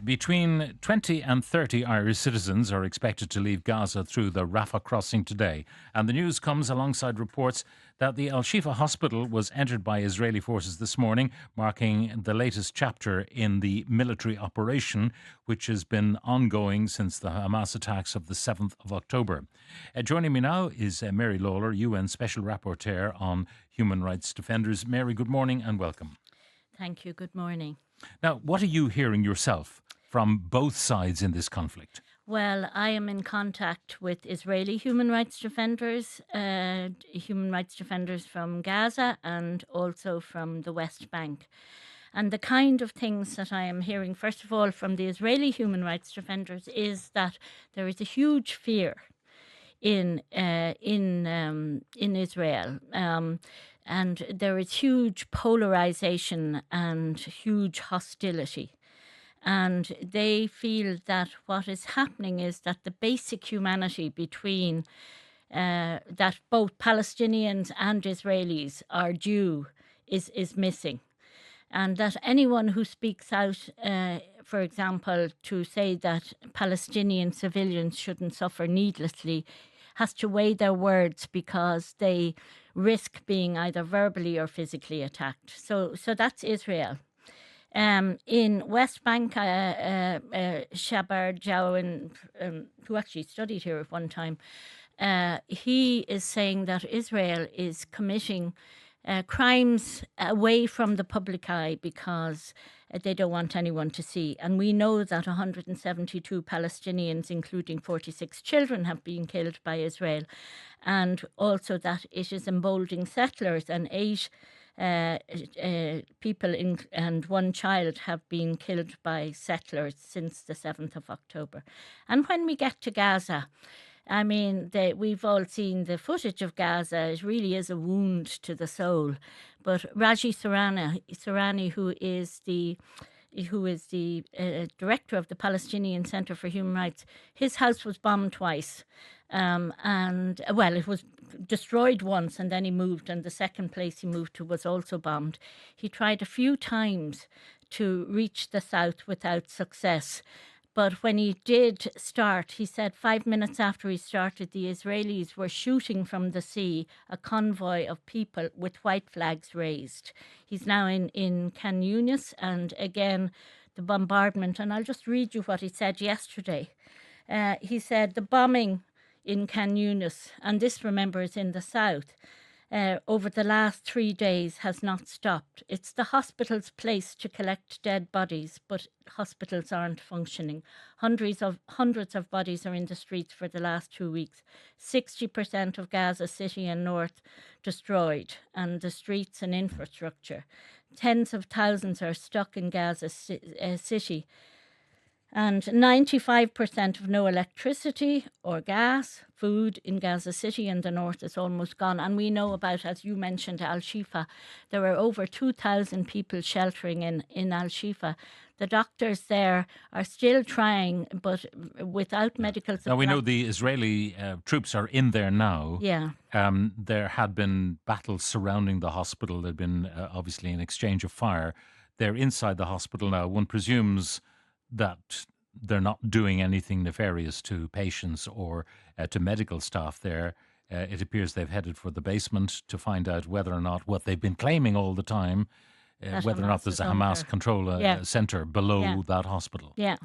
Between 20 and 30 Irish citizens are expected to leave Gaza through the Rafah crossing today. And the news comes alongside reports that the Al-Shifa hospital was entered by Israeli forces this morning, marking the latest chapter in the military operation, which has been ongoing since the Hamas attacks of the 7th of October. Joining me now is Mary Lawlor, UN Special Rapporteur on Human Rights Defenders. Mary, good morning and welcome. Thank you. Good morning. Now, what are you hearing yourself from both sides in this conflict? Well, I am in contact with Israeli human rights defenders from Gaza and also from the West Bank. And the kind of things that I am hearing, first of all, from the Israeli human rights defenders is that there is a huge fear in Israel. And there is huge polarization and huge hostility. And they feel that what is happening is that the basic humanity between that both Palestinians and Israelis are due is missing. And that anyone who speaks out, for example, to say that Palestinian civilians shouldn't suffer needlessly has to weigh their words because they risk being either verbally or physically attacked. So that's Israel. In West Bank, Shabar Jawin, who actually studied here at one time, he is saying that Israel is committing crimes away from the public eye because they don't want anyone to see. And we know that 172 Palestinians, including 46 children, have been killed by Israel. And also that it is emboldening settlers, and 8 people and 1 child have been killed by settlers since the 7th of October. And when we get to Gaza, I mean, we've all seen the footage of Gaza. It really is a wound to the soul. But Raji Sourani, who is the director of the Palestinian Center for Human Rights, his house was bombed twice. It was destroyed once and then he moved, and the second place he moved to was also bombed. He tried a few times to reach the south without success. But when he did start, he said 5 minutes after he started, the Israelis were shooting from the sea a convoy of people with white flags raised. He's now in Khan Yunis, and again, the bombardment. And I'll just read you what he said yesterday. He said the bombing in Khan Yunis, and this, remember, is in the south, over the last 3 days has not stopped. It's the hospital's place to collect dead bodies, but hospitals aren't functioning. Hundreds of bodies are in the streets for the last 2 weeks. 60% of Gaza City and North destroyed, and the streets and infrastructure. Tens of thousands are stuck in Gaza City. And 95% of no electricity or gas, food in Gaza City and the north is almost gone. And we know about, as you mentioned, Al-Shifa. There are over 2,000 people sheltering in Al-Shifa. The doctors there are still trying, but without medical support. Now, we know the Israeli troops are in there now. Yeah. There had been battles surrounding the hospital. There had been, obviously, an exchange of fire. They're inside the hospital now. One presumes that they're not doing anything nefarious to patients or to medical staff there. It appears they've headed for the basement to find out whether or not what they've been claiming all the time, whether or not there's a Hamas control center below that hospital. Yeah.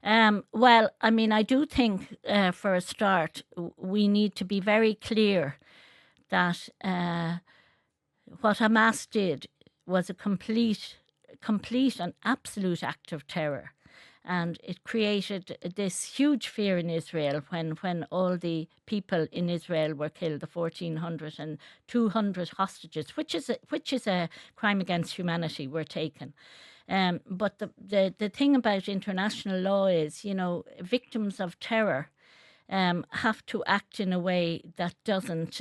Well, I mean, I do think for a start, we need to be very clear that what Hamas did was a complete and absolute act of terror. And it created this huge fear in Israel when all the people in Israel were killed, the 1,400 and 200 hostages, which is a crime against humanity, were taken. But the thing about international law is, victims of terror have to act in a way that doesn't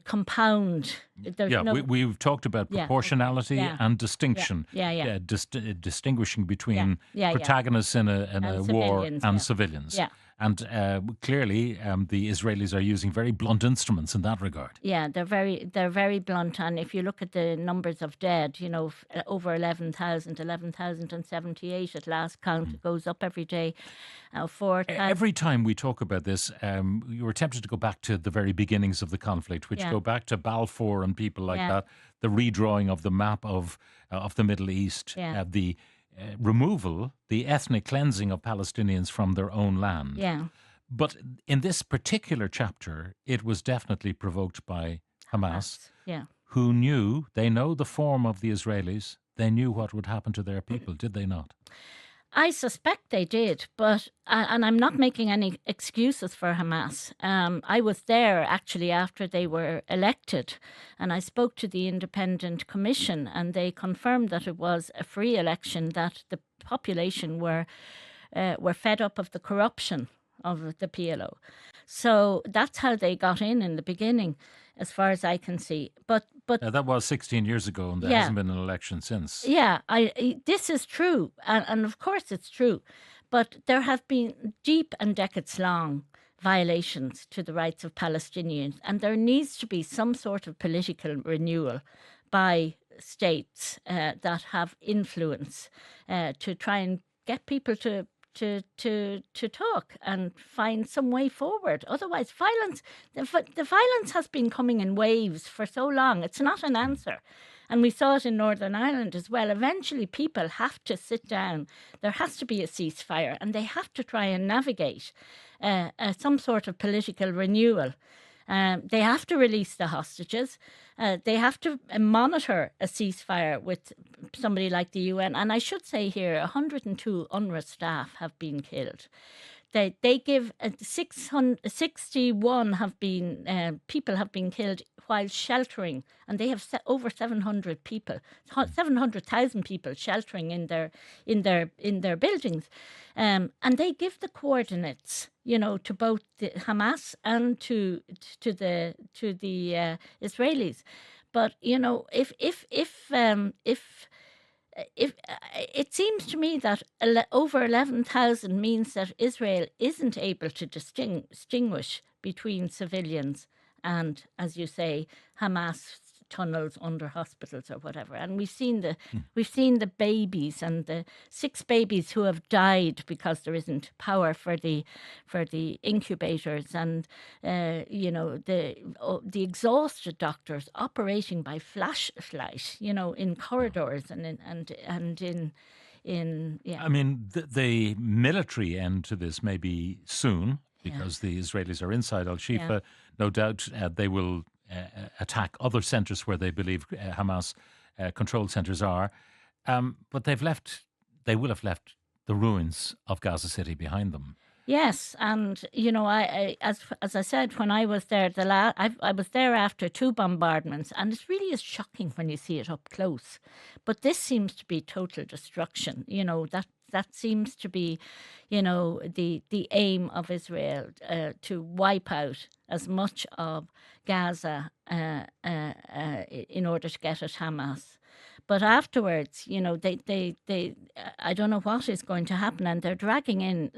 compound. We've talked about proportionality and distinction. Distinguishing between protagonists in a war and civilians. And clearly, the Israelis are using very blunt instruments in that regard. Yeah, they're very blunt, and if you look at the numbers of dead, over 11,078 at last count. It goes up every day. 4,000. Every time we talk about this, you were tempted to go back to the very beginnings of the conflict, which go back to Balfour and people like that, the redrawing of the map of the Middle East, the removal, the ethnic cleansing of Palestinians from their own land. Yeah. But in this particular chapter, it was definitely provoked by Hamas, who knew, they know the form of the Israelis, they knew what would happen to their people, did they not? I suspect they did, but and I'm not making any excuses for Hamas. I was there actually after they were elected, and I spoke to the Independent Commission, and they confirmed that it was a free election, that the population were fed up of the corruption of the PLO. So that's how they got in the beginning, as far as I can see. But that was 16 years ago, and there hasn't been an election since. Yeah, this is true, and of course it's true. But there have been deep and decades-long violations to the rights of Palestinians, and there needs to be some sort of political renewal by states that have influence to try and get people to talk and find some way forward. Otherwise, the violence has been coming in waves for so long. It's not an answer. And we saw it in Northern Ireland as well. Eventually, people have to sit down. There has to be a ceasefire, and they have to try and navigate some sort of political renewal. They have to release the hostages. They have to monitor a ceasefire with somebody like the UN. And I should say here, 102 UNRWA staff have been killed. They give 661 people have been killed while sheltering, and they have over 700,000 people sheltering in their buildings, and they give the coordinates, to both the Hamas and to the Israelis. But if it seems to me that over 11,000 means that Israel isn't able to distinguish between civilians and, as you say, Hamas tunnels under hospitals or whatever. And we've seen the babies, and the 6 babies who have died because there isn't power for the incubators, and the exhausted doctors operating by flashlight, in corridors and in. I mean, the military end to this may be soon, because the Israelis are inside Al-Shifa. No doubt they will attack other centres where they believe Hamas controlled centres are. But they will have left the ruins of Gaza City behind them. Yes, and I as I said, when I was there, I was there after 2 bombardments, and it really is shocking when you see it up close. But this seems to be total destruction. That seems to be, the aim of Israel, to wipe out as much of Gaza in order to get at Hamas. But afterwards, they I don't know what is going to happen, and they're dragging in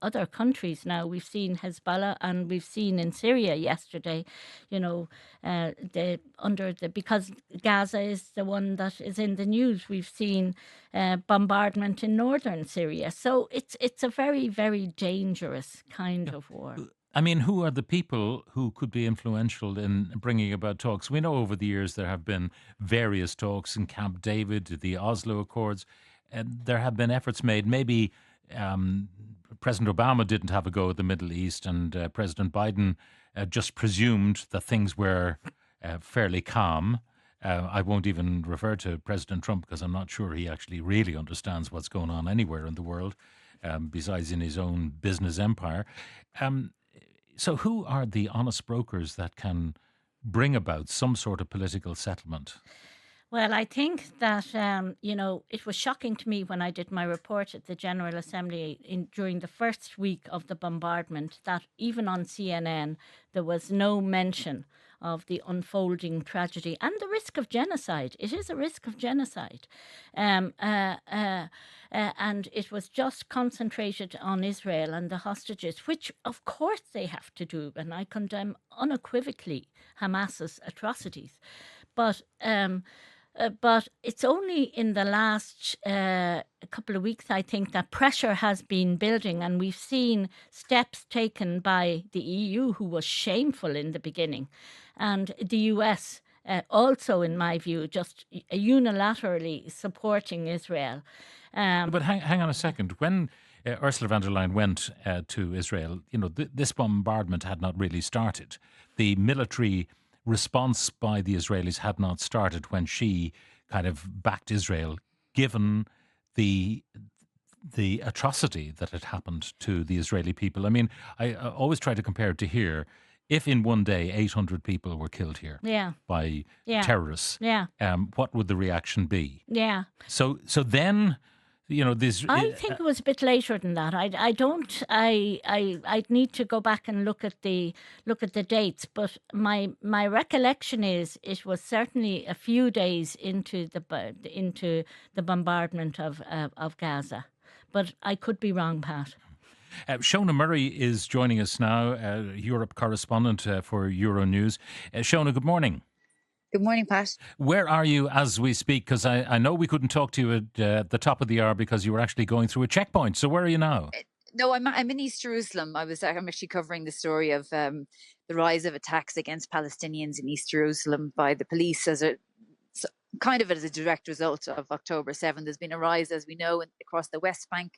other countries now. We've seen Hezbollah, and we've seen in Syria yesterday, because Gaza is the one that is in the news. We've seen bombardment in northern Syria. So it's a very, very dangerous kind of war. I mean, who are the people who could be influential in bringing about talks? We know over the years there have been various talks in Camp David, the Oslo Accords, and there have been efforts made. Maybe President Obama didn't have a go at the Middle East, and President Biden just presumed that things were fairly calm. I won't even refer to President Trump, because I'm not sure he actually really understands what's going on anywhere in the world, besides in his own business empire. So who are the honest brokers that can bring about some sort of political settlement? Well, I think that, it was shocking to me when I did my report at the General Assembly during the first week of the bombardment, that even on CNN, there was no mention the unfolding tragedy and the risk of genocide. It is a risk of genocide. And it was just concentrated on Israel and the hostages, which of course they have to do, and I condemn unequivocally Hamas's atrocities. But it's only in the last couple of weeks, I think, that pressure has been building, and we've seen steps taken by the EU, who was shameful in the beginning, and the US also, in my view, just unilaterally supporting Israel. But hang on a second. When Ursula von der Leyen went to Israel, this bombardment had not really started. The military response by the Israelis had not started when she kind of backed Israel, given the atrocity that had happened to the Israeli people. I mean, I always try to compare it to here. If in one day 800 people were killed here by terrorists, what would the reaction be? Yeah. So then, this. I think it was a bit later than that. I'd need to go back and look at the dates, but my recollection is it was certainly a few days into the bombardment of Gaza, but I could be wrong, Pat. Shona Murray is joining us now, Europe correspondent for Euronews. Shona, good morning. Good morning, Pat. Where are you as we speak? Because I know we couldn't talk to you at the top of the hour because you were actually going through a checkpoint. So where are you now? No, I'm in East Jerusalem. I'm actually covering the story of the rise of attacks against Palestinians in East Jerusalem by the police as a direct result of October 7th. There's been a rise, as we know, across the West Bank,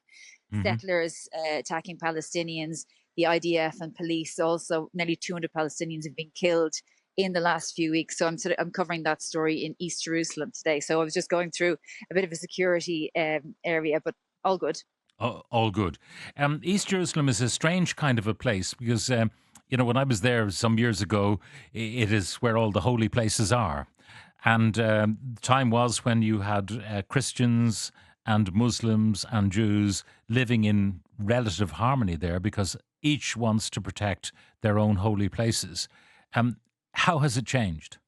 settlers attacking Palestinians, the IDF and police. Also, nearly 200 Palestinians have been killed in the last few weeks. So I'm covering that story in East Jerusalem today. So I was just going through a bit of a security area, but all good. All good. East Jerusalem is a strange kind of a place because, when I was there some years ago, it is where all the holy places are. And the time was when you had Christians and Muslims and Jews living in relative harmony there because each wants to protect their own holy places. How has it changed?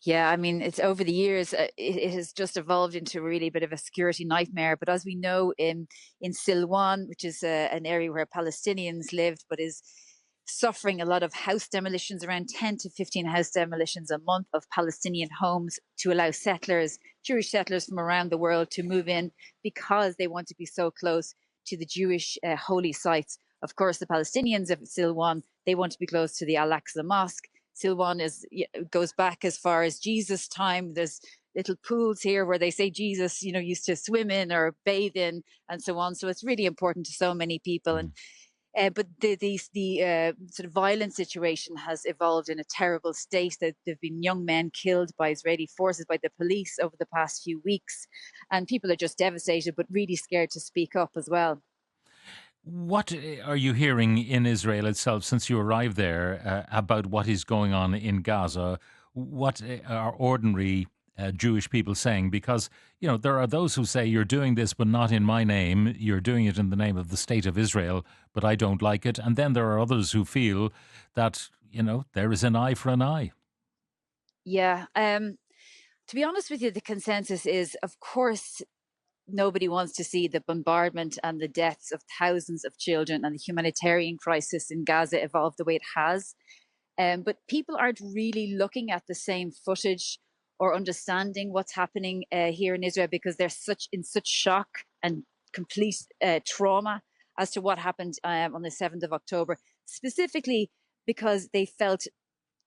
Yeah, I mean, it's over the years, it has just evolved into really a bit of a security nightmare. But as we know, in Silwan, which is an area where Palestinians lived, but is suffering a lot of house demolitions, around 10 to 15 house demolitions a month of Palestinian homes to allow settlers, Jewish settlers from around the world to move in because they want to be so close to the Jewish holy sites. Of course, the Palestinians of Silwan, they want to be close to the Al-Aqsa Mosque. Silwan goes back as far as Jesus' time. There's little pools here where they say Jesus, used to swim in or bathe in, and so on. So it's really important to so many people. But the sort of violent situation has evolved in a terrible state. That there've been young men killed by Israeli forces, by the police over the past few weeks, and people are just devastated, but really scared to speak up as well. What are you hearing in Israel itself since you arrived there about what is going on in Gaza? What are ordinary Jewish people saying? Because, there are those who say you're doing this, but not in my name. You're doing it in the name of the state of Israel, but I don't like it. And then there are others who feel that, there is an eye for an eye. Yeah. To be honest with you, the consensus is, of course, nobody wants to see the bombardment and the deaths of thousands of children and the humanitarian crisis in Gaza evolve the way it has. But people aren't really looking at the same footage or understanding what's happening here in Israel because they're in such shock and complete trauma as to what happened on the 7th of October, specifically because they felt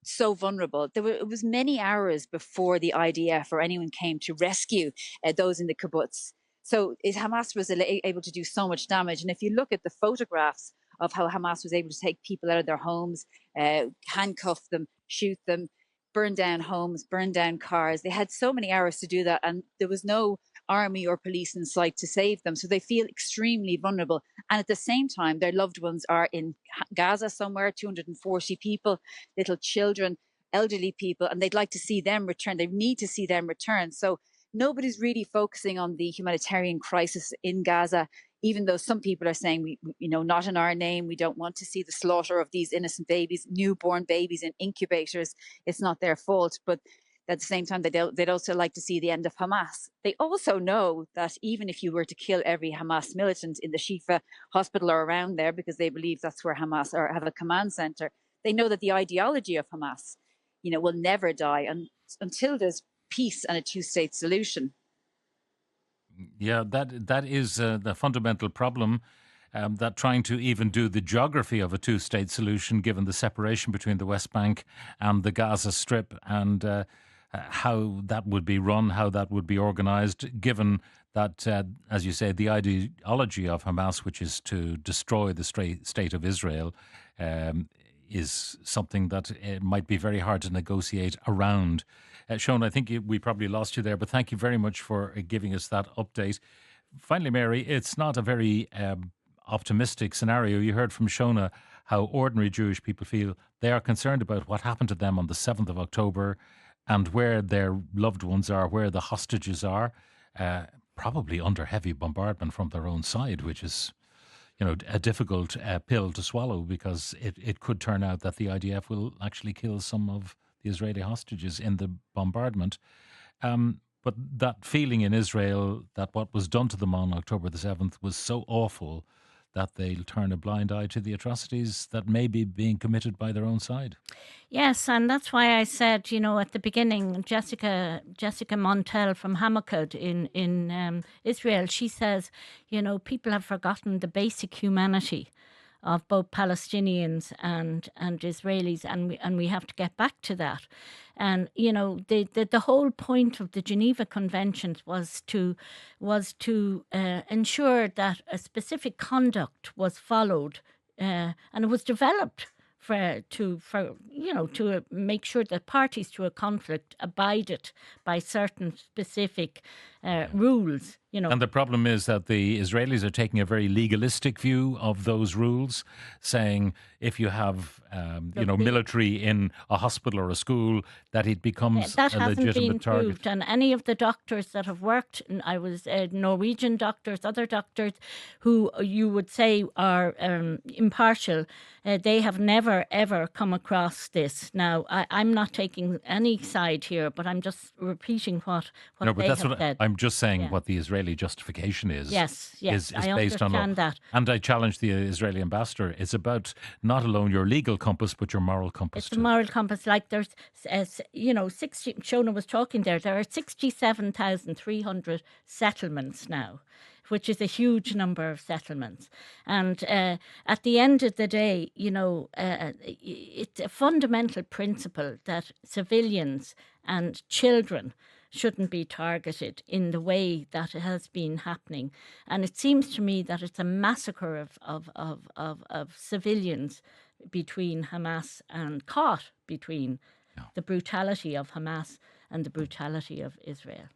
so vulnerable. It was many hours before the IDF or anyone came to rescue those in the kibbutz. So Hamas was able to do so much damage. And if you look at the photographs of how Hamas was able to take people out of their homes, handcuff them, shoot them, burn down homes, burn down cars. They had so many hours to do that, and there was no army or police in sight to save them. So they feel extremely vulnerable. And at the same time, their loved ones are in Gaza somewhere, 240 people, little children, elderly people, and they'd like to see them return. They need to see them return. So nobody's really focusing on the humanitarian crisis in Gaza. even though some people are saying, not in our name, we don't want to see the slaughter of these innocent babies, newborn babies in incubators. It's not their fault. But at the same time, they'd also like to see the end of Hamas. They also know that even if you were to kill every Hamas militant in the Shifa hospital or around there, because they believe that's where Hamas or have a command center, they know that the ideology of Hamas, will never die until there's peace and a two-state solution. Yeah, that is the fundamental problem. That trying to even do the geography of a two-state solution, given the separation between the West Bank and the Gaza Strip, and how that would be run, how that would be organised, given that, as you say, the ideology of Hamas, which is to destroy the state of Israel, is something that it might be very hard to negotiate around. Shona, I think we probably lost you there, but thank you very much for giving us that update. Finally, Mary, it's not a very optimistic scenario. You heard from Shona how ordinary Jewish people feel. They are concerned about what happened to them on the 7th of October and where their loved ones are, where the hostages are, probably under heavy bombardment from their own side, which is a difficult pill to swallow, because it could turn out that the IDF will actually kill some of the Israeli hostages in the bombardment. But that feeling in Israel that what was done to them on October the 7th was so awful that they'll turn a blind eye to the atrocities that may be being committed by their own side. Yes, and that's why I said, at the beginning, Jessica Montel from Hamakot in Israel, she says, people have forgotten the basic humanity of both Palestinians and Israelis, and we have to get back to that. And the whole point of the Geneva Conventions was to ensure that a specific conduct was followed, and it was developed to make sure that parties to a conflict abided by certain specific rules. And the problem is that the Israelis are taking a very legalistic view of those rules, saying if you have, military in a hospital or a school, that it becomes that a hasn't legitimate been target. proved. And any of the doctors that have worked, and I was Norwegian doctors, other doctors who you would say are impartial, they have never ever come across this. Now, I'm not taking any side here, but I'm just repeating what No, but they that's have what said. I'm just saying. Yeah. What the Israeli justification is. Yes, is I based on understand that. And I challenge the Israeli ambassador. It's about not alone your legal compass, but your moral compass It's a too. moral compass. Like there's, 60. Shona was talking there. There are 67,300 settlements now, which is a huge number of settlements. And at the end of the day, it's a fundamental principle that civilians and children shouldn't be targeted in the way that it has been happening. And it seems to me that it's a massacre of civilians between Hamas and caught between the brutality of Hamas and the brutality of Israel.